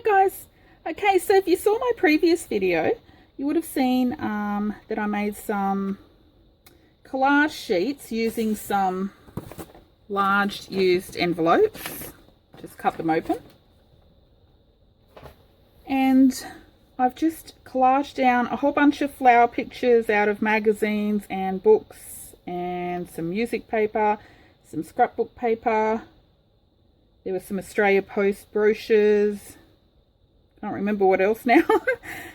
guys. Okay, so if you saw my previous video, you would have seen that I made some collage sheets using some large used envelopes. Just cut them open. And I've just collaged down a whole bunch of flower pictures out of magazines and books and some music paper, some scrapbook paper. There were some Australia Post brochures. I don't remember what else now.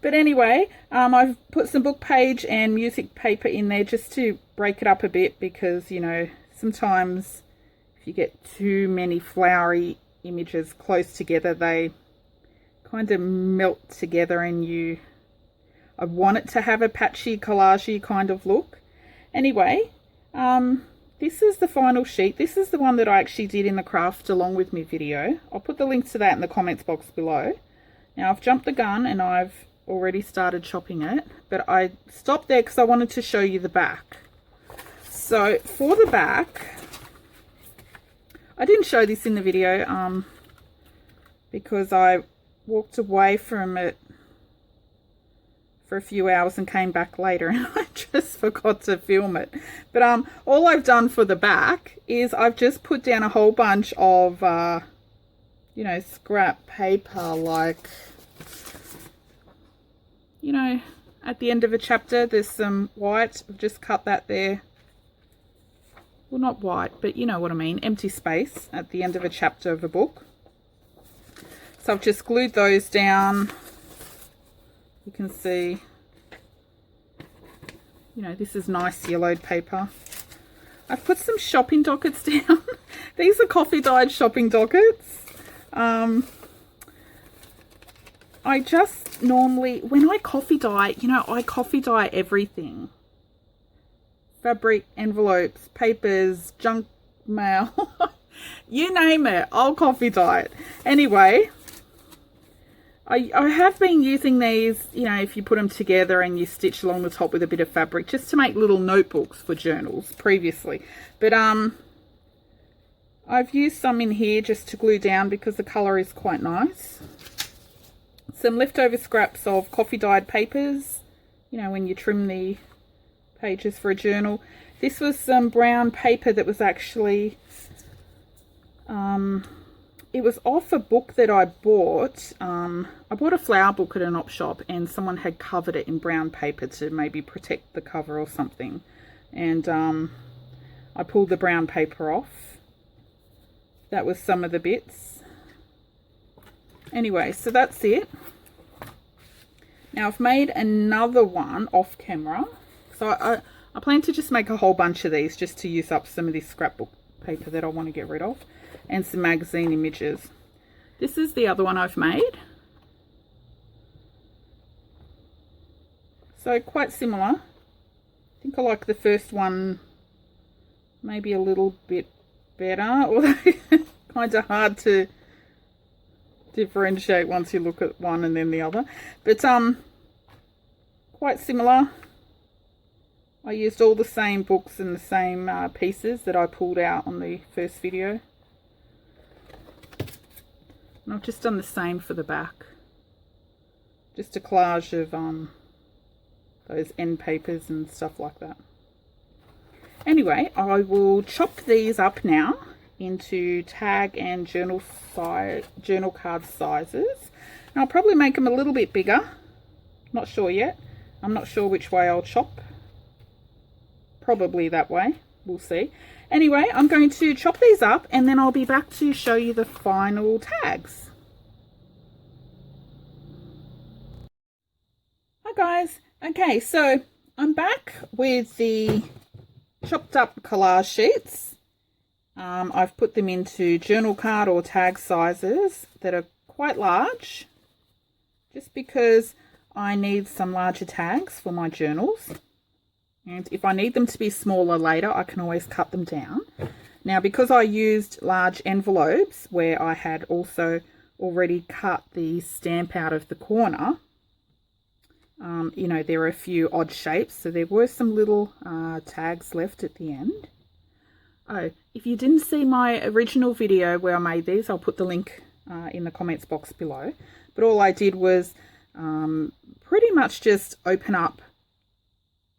But anyway, I've put some book page and music paper in there just to break it up a bit because, you know, sometimes if you get too many flowery images close together, they kind of melt together and I want it to have a patchy, collagey kind of look. Anyway, this is the final sheet. This is the one that I actually did in the craft along with my video. I'll put the link to that in the comments box below. Now I've jumped the gun and I've already started chopping it, but I stopped there because I wanted to show you the back. So for the back, I didn't show this in the video because I walked away from it for a few hours and came back later and I just forgot to film it. But all I've done for the back is I've just put down a whole bunch of you know, scrap paper, like, you know, at the end of a chapter there's some white. I've just cut that there. Well, not white, but you know what I mean, empty space at the end of a chapter of a book. So I've just glued those down. You can see, you know, this is nice yellowed paper. I've put some shopping dockets down. These are coffee dyed shopping dockets. I just normally, when I coffee dye, you know, I coffee dye everything. Fabric, envelopes, papers, junk mail, you name it, I'll coffee dye it. Anyway, I have been using these, you know, if you put them together and you stitch along the top with a bit of fabric, just to make little notebooks for journals previously. But I've used some in here just to glue down because the colour is quite nice. Some leftover scraps of coffee dyed papers, you know, when you trim the pages for a journal. This was some brown paper that was actually, it was off a book that I bought. I bought a flower book at an op shop and someone had covered it in brown paper to maybe protect the cover or something. And I pulled the brown paper off. That was some of the bits. Anyway, so that's it. Now I've made another one off camera. So I plan to just make a whole bunch of these just to use up some of this scrapbook paper that I want to get rid of. And some magazine images. This is the other one I've made. So quite similar. I think I like the first one maybe a little bit better, although kind of hard to differentiate once you look at one and then the other. But quite similar. I used all the same books and the same pieces that I pulled out on the first video. And I've just done the same for the back. Just a collage of those end papers and stuff like that. Anyway, I will chop these up now into tag and journal card sizes. And I'll probably make them a little bit bigger. Not sure yet. I'm not sure which way I'll chop. Probably that way. We'll see. Anyway, I'm going to chop these up and then I'll be back to show you the final tags. Hi guys. Okay, so I'm back with the chopped up collage sheets. I've put them into journal card or tag sizes that are quite large, just because I need some larger tags for my journals. And if I need them to be smaller later, I can always cut them down. Now, because I used large envelopes where I had also already cut the stamp out of the corner, you know, there are a few odd shapes. So there were some little tags left at the end. Oh, if you didn't see my original video where I made these, I'll put the link in the comments box below. But all I did was pretty much just open up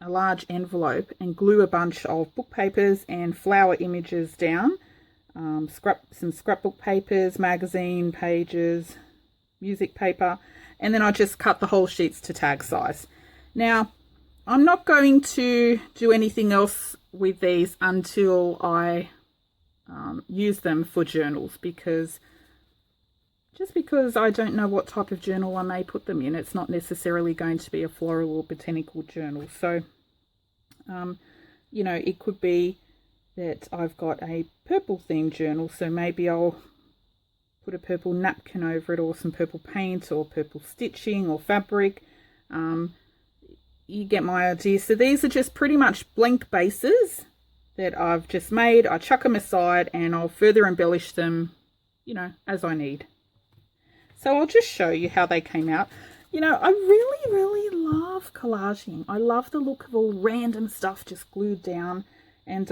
a large envelope and glue a bunch of book papers and flower images down. Some scrapbook papers, magazine pages, music paper, and then I just cut the whole sheets to tag size. Now, I'm not going to do anything else with these until I use them for journals, because I don't know what type of journal I may put them in. It's not necessarily going to be a floral or botanical journal. So, you know, it could be that I've got a purple themed journal, so maybe I'll put a purple napkin over it, or some purple paint, or purple stitching, or fabric. You get my idea. So these are just pretty much blank bases that I've just made. I chuck them aside and I'll further embellish them, you know, as I need. So I'll just show you how they came out. You know, I really love collaging. I love the look of all random stuff just glued down. And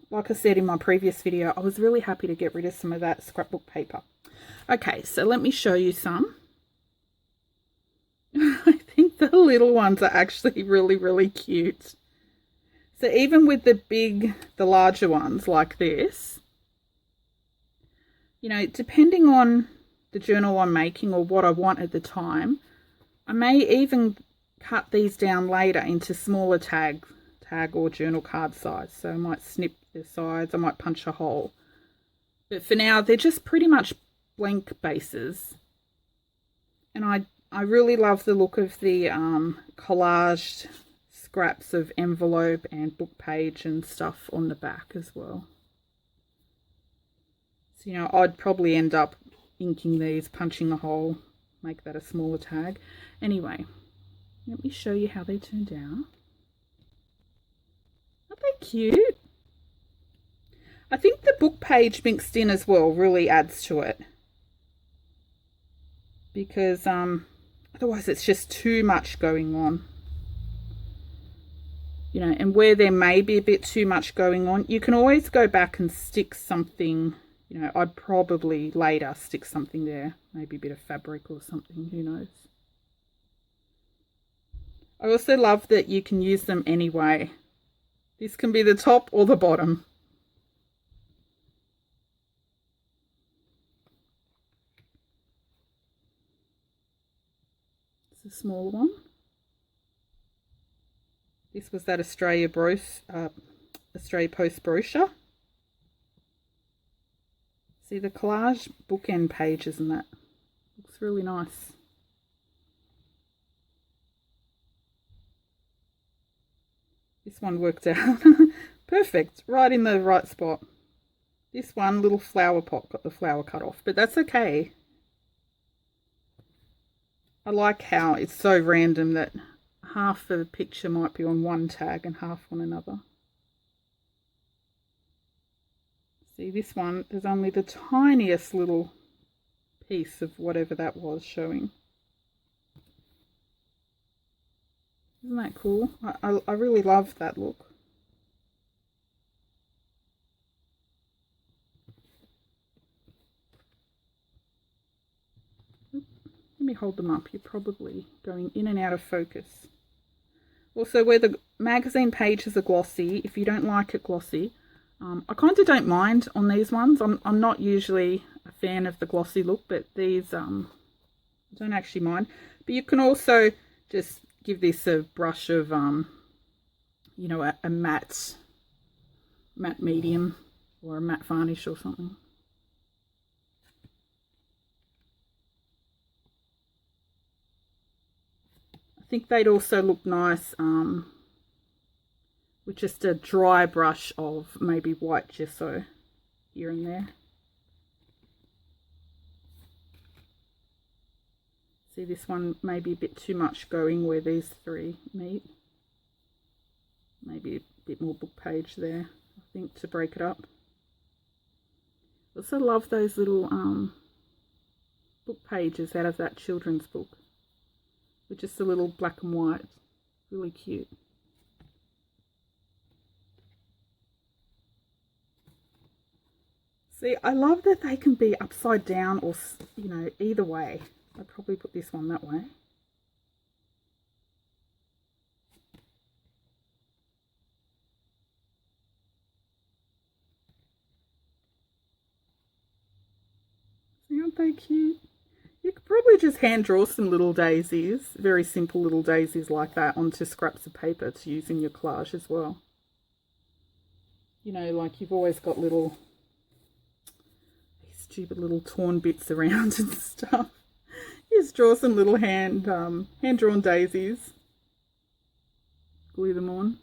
like I said in my previous video, I was really happy to get rid of some of that scrapbook paper. Okay, so let me show you some. I think the little ones are actually really cute. So even with the larger ones like this, you know, depending on the journal I'm making or what I want at the time, I may even cut these down later into smaller tag or journal card size. So I might snip the sides, I might punch a hole. But for now, they're just pretty much blank bases. And I really love the look of the collaged scraps of envelope and book page and stuff on the back as well. So, you know, I'd probably end up inking these, punching a hole, make that a smaller tag. Anyway, let me show you how they turned out. Aren't they cute? I think the book page mixed in as well really adds to it, because otherwise it's just too much going on. You know, and where there may be a bit too much going on, you can always go back and stick something. You know, I'd probably later stick something there, maybe a bit of fabric or something, who knows. I also love that you can use them anyway. This can be the top or the bottom. It's a small one. This was that Australia Post brochure. See the collage bookend pages and that. Looks really nice. This one worked out perfect, right in the right spot. This one, little flower pot, got the flower cut off, but that's okay. I like how it's so random that half of the picture might be on one tag and half on another. See, this one, there's only the tiniest little piece of whatever that was showing. Isn't that cool? I really love that look. Let me hold them up. You're probably going in and out of focus. Also, where the magazine pages are glossy, if you don't like it glossy, I kind of don't mind on these ones. I'm not usually a fan of the glossy look, but these I don't actually mind. But you can also just give this a brush of you know, a matte medium or a matte varnish or something. I think they'd also look nice with just a dry brush of maybe white gesso here and there. See, this one may be a bit too much going where these three meet. Maybe a bit more book page there, I think, to break it up. I also love those little book pages out of that children's book with just a little black and white. Really cute. See, I love that they can be upside down or, you know, either way. I'd probably put this one that way. See, aren't they cute? You could probably just hand draw some little daisies, very simple little daisies like that, onto scraps of paper to use in your collage as well. You know, like you've always got little, these stupid little torn bits around and stuff. You just draw some little hand-drawn daisies. Glue them on.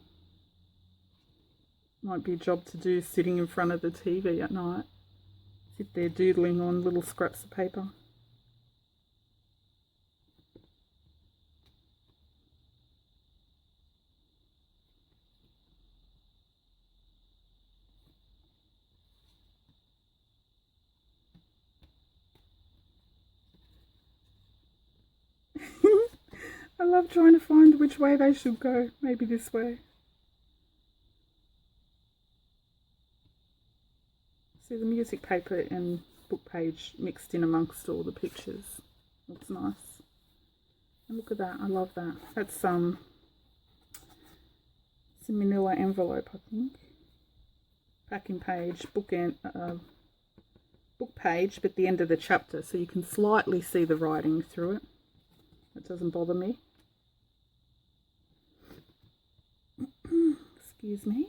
Might be a job to do sitting in front of the TV at night. Sit there doodling on little scraps of paper. I love trying to find which way they should go. Maybe this way. See the music paper and book page mixed in amongst all the pictures. Looks nice. And look at that. I love that. That's it's a manila envelope, I think. Packing page, book page, but the end of the chapter, so you can slightly see the writing through it. That doesn't bother me. Excuse me.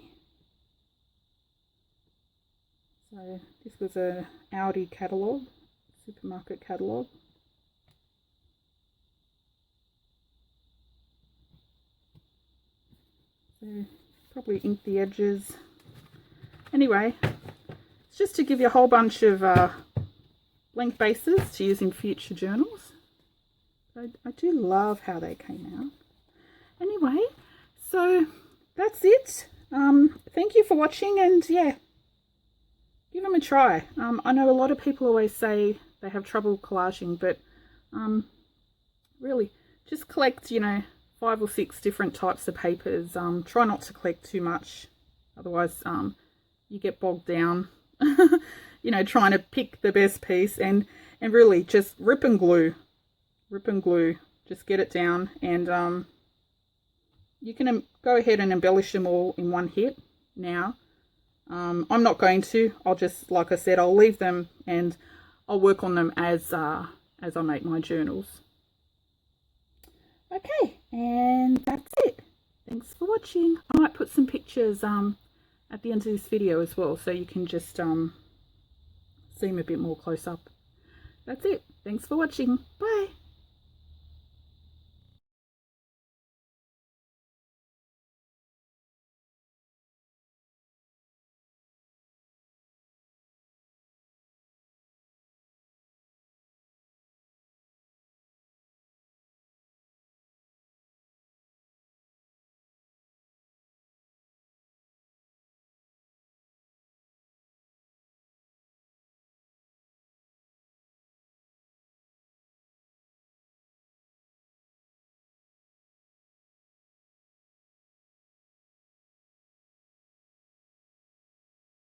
So this was a Aldi catalogue, supermarket catalogue. So probably ink the edges. Anyway, it's just to give you a whole bunch of blank bases to use in future journals. I do love how they came out. Anyway, so that's it. Thank you for watching, and yeah, give them a try. I know a lot of people always say they have trouble collaging, but really just collect, you know, 5 or 6 different types of papers. Try not to collect too much, otherwise you get bogged down, you know, trying to pick the best piece, and really just rip and glue, just get it down, and you can go ahead and embellish them all in one hit now. I'm not going to. I'll just, like I said, I'll leave them and I'll work on them as I make my journals. Okay, and that's it. Thanks for watching. I might put some pictures at the end of this video as well, so you can just see them a bit more close up. That's it. Thanks for watching. Bye.